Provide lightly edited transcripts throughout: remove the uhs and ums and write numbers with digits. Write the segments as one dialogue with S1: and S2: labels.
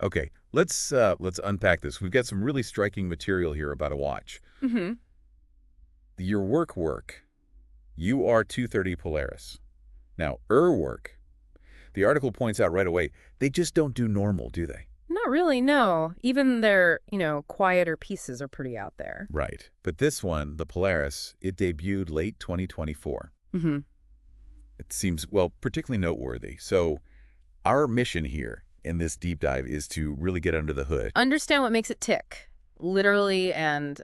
S1: Okay, let's unpack this. We've got some really striking material here about a watch.
S2: Mm-hmm.
S1: Your work, UR-230 Polaris. Now, Urwerk, the article points out right away, they just don't do normal, do they?
S2: Not really, no. Even their, quieter pieces are pretty out there.
S1: Right. But this one, the Polaris, it debuted late 2024.
S2: Mm-hmm.
S1: It seems, well, particularly noteworthy. So our mission here in this deep dive is to really get under the hood.
S2: Understand what makes it tick, literally and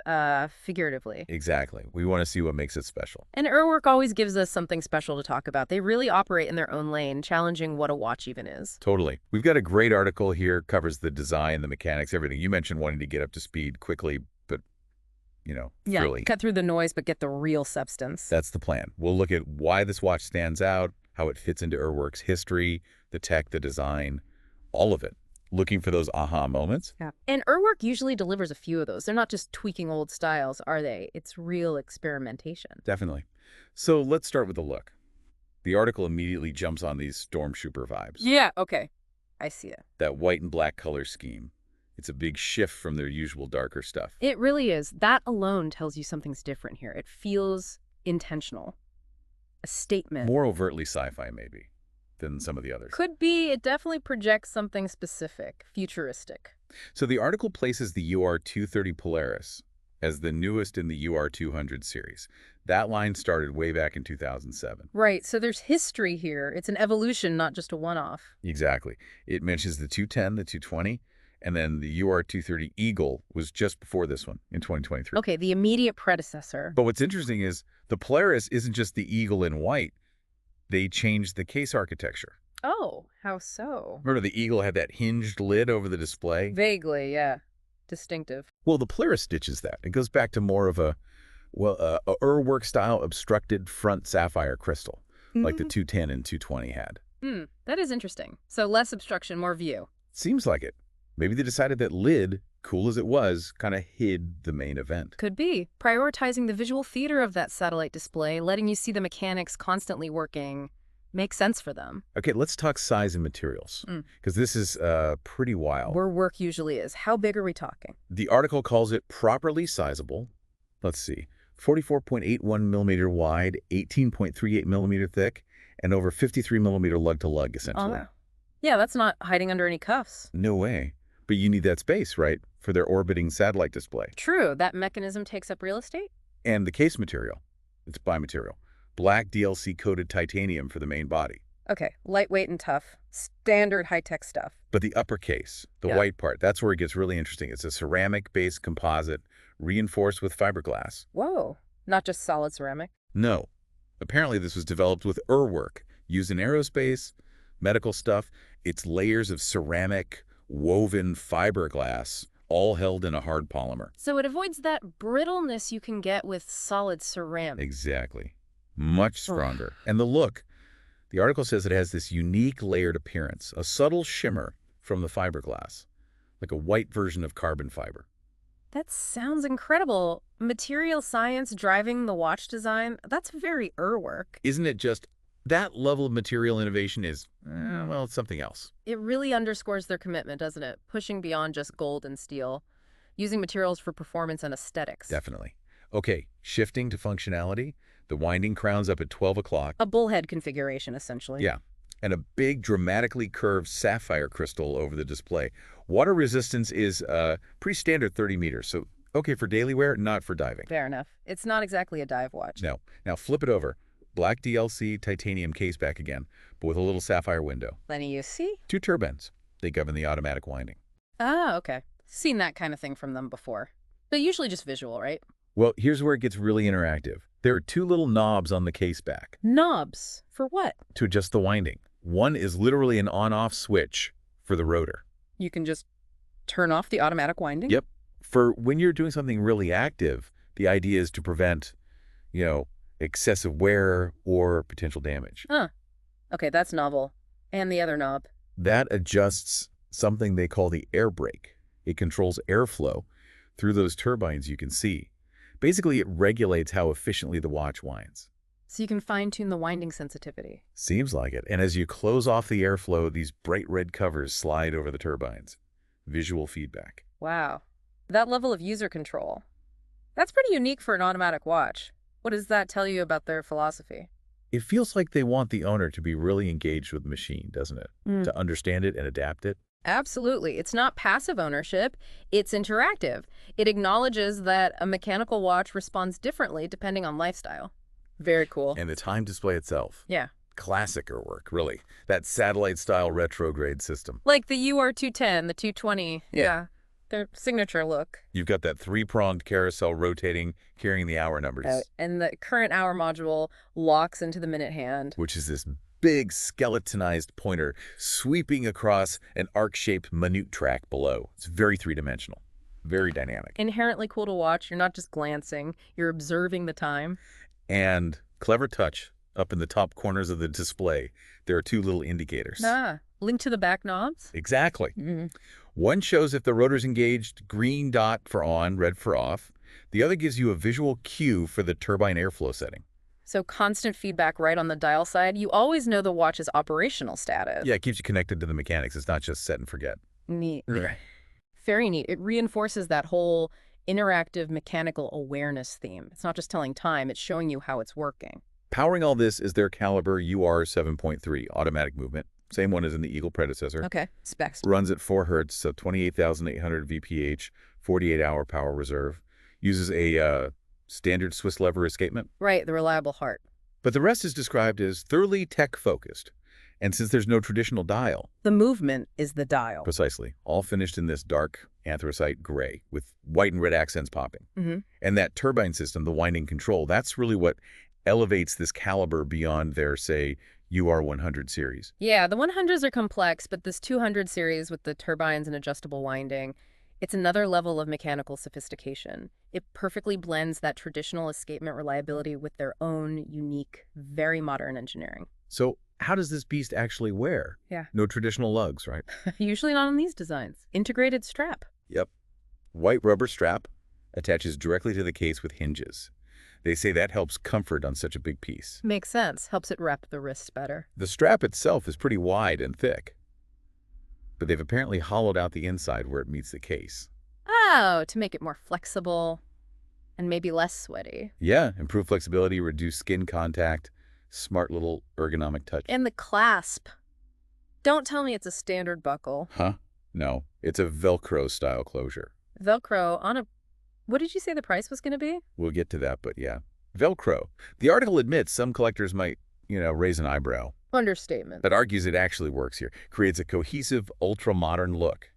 S2: figuratively.
S1: Exactly. We want to see what makes it special.
S2: And Urwerk always gives us something special to talk about. They really operate in their own lane, challenging what a watch even is.
S1: Totally. We've got a great article here, covers the design, the mechanics, everything. You mentioned wanting to get up to speed quickly, but,
S2: Yeah,
S1: really.
S2: cut through the noise, but get the real substance.
S1: That's the plan. We'll look at why this watch stands out, how it fits into Urwerk's history, the tech, the design, all of it. Looking for those aha moments.
S2: Yeah. And Urwerk usually delivers a few of those. They're not just tweaking old styles, are they? It's real experimentation.
S1: Definitely. So let's start with the look. The article immediately jumps on these Stormtrooper vibes.
S2: Yeah, okay. I see it.
S1: That white and black color scheme. It's a big shift from their usual darker stuff.
S2: It really is. That alone tells you something's different here. It feels intentional. A statement.
S1: More overtly sci-fi, maybe, than some of the others.
S2: Could be. It definitely projects something specific, futuristic.
S1: So the article places the UR-230 Polaris as the newest in the UR-200 series. That line started way back in 2007.
S2: Right, so there's history here. It's an evolution, not just a one-off.
S1: Exactly. It mentions the 210, the 220, and then the UR-230 Eagle was just before this one in 2023.
S2: Okay, the immediate predecessor.
S1: But what's interesting is the Polaris isn't just the Eagle in white. They changed the case architecture.
S2: Oh, how so?
S1: Remember the Eagle had that hinged lid over the display?
S2: Vaguely, yeah. Distinctive.
S1: Well, the Polaris ditches that. It goes back to more of a Urwerk-style obstructed front sapphire crystal, like the 210 and 220 had.
S2: That is interesting. So less obstruction, more view.
S1: Seems like it. Maybe they decided that lid, cool as it was, kind of hid the main event.
S2: Could be. Prioritizing the visual theater of that satellite display, letting you see the mechanics constantly working, makes sense for them.
S1: Okay, let's talk size and materials, because this is pretty wild.
S2: Where work usually is. How big are we talking?
S1: The article calls it properly sizable. Let's see, 44.81 millimeter wide, 18.38 millimeter thick, and over 53 millimeter lug-to-lug, essentially.
S2: Oh, yeah, that's not hiding under any cuffs.
S1: No way. But you need that space, right, for their orbiting satellite display.
S2: True, that mechanism takes up real estate?
S1: And the case material. It's bimaterial. Black DLC-coated titanium for the main body.
S2: Okay, lightweight and tough. Standard high-tech stuff.
S1: But the upper case, the white part, that's where it gets really interesting. It's a ceramic-based composite reinforced with fiberglass.
S2: Whoa, not just solid ceramic?
S1: No. Apparently this was developed with Urwerk, used in aerospace, medical stuff. It's layers of ceramic, woven fiberglass, all held in a hard polymer.
S2: So it avoids that brittleness you can get with solid ceramic.
S1: Exactly. Much stronger. And the look. The article says it has this unique layered appearance, a subtle shimmer from the fiberglass, like a white version of carbon fiber.
S2: That sounds incredible. Material science driving the watch design, that's very Urwerk.
S1: Isn't it just that level of material innovation is, well, it's something else.
S2: It really underscores their commitment, doesn't it? Pushing beyond just gold and steel, using materials for performance and aesthetics.
S1: Definitely. Okay, shifting to functionality, the winding crown's up at 12 o'clock.
S2: A bullhead configuration, essentially.
S1: Yeah, and a big, dramatically curved sapphire crystal over the display. Water resistance is pretty standard 30 meters, so okay for daily wear, not for diving.
S2: Fair enough. It's not exactly a dive watch.
S1: No. Now flip it over. Black DLC titanium case back again, but with a little sapphire window.
S2: Lenny, you see?
S1: 2 turbines. They govern the automatic winding.
S2: Ah, okay. Seen that kind of thing from them before. But usually just visual, right?
S1: Well, here's where it gets really interactive. There are 2 little knobs on the case back.
S2: Knobs? For what?
S1: To adjust the winding. One is literally an on-off switch for the rotor.
S2: You can just turn off the automatic winding?
S1: Yep. For when you're doing something really active, the idea is to prevent, excessive wear or potential damage.
S2: Huh. Okay, that's novel. And the other knob?
S1: That adjusts something they call the air brake. It controls airflow through those turbines you can see. Basically, it regulates how efficiently the watch winds.
S2: So you can fine-tune the winding sensitivity.
S1: Seems like it. And as you close off the airflow, these bright red covers slide over the turbines. visual feedback.
S2: Wow. That level of user control. That's pretty unique for an automatic watch. What does that tell you about their philosophy?
S1: It feels like they want the owner to be really engaged with the machine, doesn't it? To understand it and adapt it.
S2: Absolutely. It's not passive ownership, it's interactive. It acknowledges that a mechanical watch responds differently depending on lifestyle. Very cool.
S1: And the time display itself.
S2: Yeah.
S1: Classic Urwerk, really. That satellite-style retrograde system.
S2: Like the UR-210, the 220. Yeah. Their signature look.
S1: You've got that three-pronged carousel rotating, carrying the hour numbers.
S2: And the current hour module locks into the minute hand.
S1: Which is this big skeletonized pointer sweeping across an arc-shaped minute track below. It's very three-dimensional, very dynamic.
S2: Inherently cool to watch. You're not just glancing, you're observing the time.
S1: And clever touch, up in the top corners of the display, there are two little indicators.
S2: Linked to the back knobs?
S1: Exactly. One shows if the rotor's engaged, green dot for on, red for off. The other gives you a visual cue for the turbine airflow setting.
S2: So constant feedback right on the dial side. You always know the watch's operational status.
S1: Yeah, it keeps you connected to the mechanics. It's not just set and forget.
S2: Neat. Very neat. It reinforces that whole interactive mechanical awareness theme. It's not just telling time, it's showing you how it's working.
S1: Powering all this is their Caliber UR-7.30 automatic movement. Same one as in the Eagle predecessor.
S2: Okay, specs.
S1: Runs at 4 Hz, so 28,800 VPH, 48-hour power reserve. Uses a standard Swiss lever escapement.
S2: Right, the reliable heart.
S1: But the rest is described as thoroughly tech-focused. And since there's no traditional dial...
S2: The movement is the dial.
S1: Precisely. All finished in this dark anthracite gray with white and red accents popping. And that turbine system, the winding control, that's really what elevates this Caliber beyond their, say, UR-100 series.
S2: Yeah, the 100s are complex, but this 200 series with the turbines and adjustable winding, it's another level of mechanical sophistication. It perfectly blends that traditional escapement reliability with their own unique, very modern engineering.
S1: So how does this beast actually wear?
S2: Yeah.
S1: No traditional lugs, right?
S2: Usually not on these designs. Integrated strap.
S1: Yep. White rubber strap attaches directly to the case with hinges. They say that helps comfort on such a big piece.
S2: Makes sense. Helps it wrap the wrist better.
S1: The strap itself is pretty wide and thick, but they've apparently hollowed out the inside where it meets the case.
S2: Oh, to make it more flexible and maybe less sweaty.
S1: Yeah, improve flexibility, reduce skin contact, smart little ergonomic touch.
S2: And the clasp. Don't tell me it's a standard buckle.
S1: Huh? No, it's a Velcro style closure.
S2: Velcro on a... What did you say the price was going to be?
S1: We'll get to that, but yeah. Velcro. The article admits some collectors might, raise an eyebrow.
S2: Understatement.
S1: But argues it actually works here. Creates a cohesive, ultra-modern look.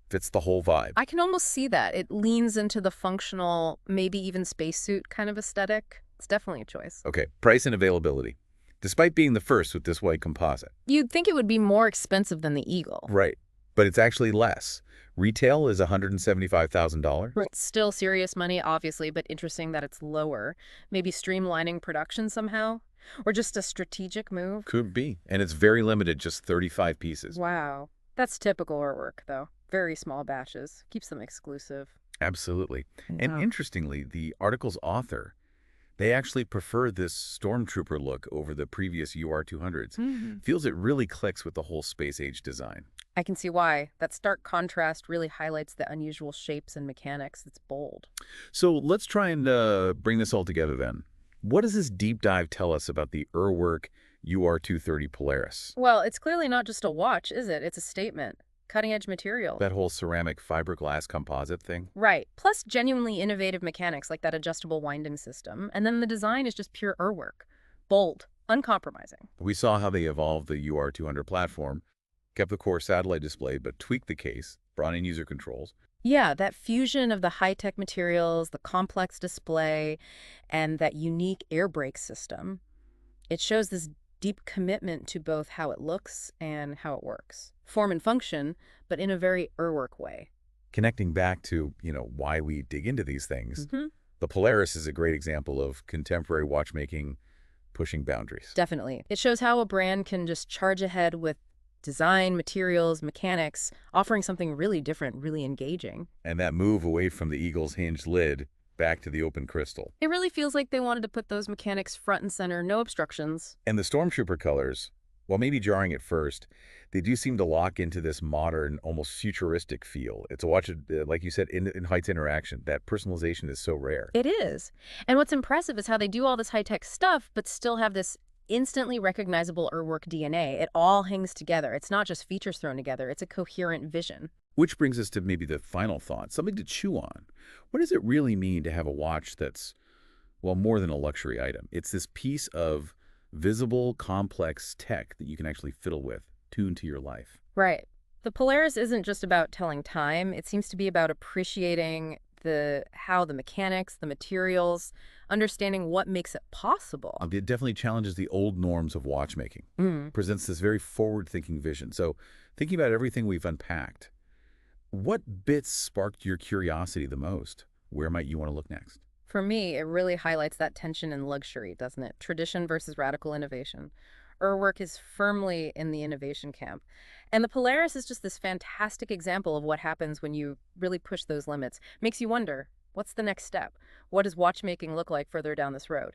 S1: Fits the whole vibe.
S2: I can almost see that. It leans into the functional, maybe even spacesuit kind of aesthetic. It's definitely a choice.
S1: Okay, price and availability. Despite being the first with this white composite.
S2: You'd think it would be more expensive than the Eagle.
S1: Right, but it's actually less. Retail is $175,000.
S2: It's still serious money, obviously, but interesting that it's lower. Maybe streamlining production somehow? Or just a strategic move?
S1: Could be. And it's very limited, just 35 pieces.
S2: Wow. That's typical Urwerk, though. Very small batches. Keeps them exclusive.
S1: Absolutely. And interestingly, the article's author, they actually prefer this Stormtrooper look over the previous UR-200s. Feels it really clicks with the whole space-age design.
S2: I can see why. That stark contrast really highlights the unusual shapes and mechanics. It's bold.
S1: So let's try and bring this all together then. What does this deep dive tell us about the Urwerk UR-230 Polaris?
S2: Well, it's clearly not just a watch, is it? It's a statement. Cutting-edge material.
S1: That whole ceramic fiberglass composite thing?
S2: Right. Plus genuinely innovative mechanics like that adjustable winding system. And then the design is just pure Urwerk. Bold. Uncompromising.
S1: We saw how they evolved the UR-200 platform, kept the core satellite display, but tweaked the case, brought in user controls.
S2: Yeah, that fusion of the high-tech materials, the complex display, and that unique air brake system. It shows this deep commitment to both how it looks and how it works. Form and function, but in a very Urwerk way.
S1: Connecting back to, why we dig into these things, the Polaris is a great example of contemporary watchmaking pushing boundaries.
S2: Definitely. It shows how a brand can just charge ahead with design, materials, mechanics, offering something really different, really engaging.
S1: And that move away from the Eagle's hinged lid back to the open crystal.
S2: It really feels like they wanted to put those mechanics front and center, no obstructions.
S1: And the Stormtrooper colors, While maybe jarring at first, they do seem to lock into this modern, almost futuristic feel. It's a watch, like you said, in Heights interaction. That personalization is so rare.
S2: It is. And what's impressive is how they do all this high-tech stuff, but still have this instantly recognizable Urwerk DNA. It all hangs together. It's not just features thrown together. It's a coherent vision.
S1: Which brings us to maybe the final thought, something to chew on. What does it really mean to have a watch that's, well, more than a luxury item? It's this piece of visible, complex tech that you can actually fiddle with, tune to your life.
S2: Right. The Polaris isn't just about telling time. It seems to be about appreciating how the mechanics, the materials, understanding what makes it possible.
S1: It definitely challenges the old norms of watchmaking,
S2: Mm.
S1: presents this very forward-thinking vision. So thinking about everything we've unpacked, what bits sparked your curiosity the most? Where might you want to look next?
S2: For me, it really highlights that tension in luxury, doesn't it? Tradition versus radical innovation. Urwerk is firmly in the innovation camp. And the Polaris is just this fantastic example of what happens when you really push those limits. Makes you wonder, what's the next step? What does watchmaking look like further down this road?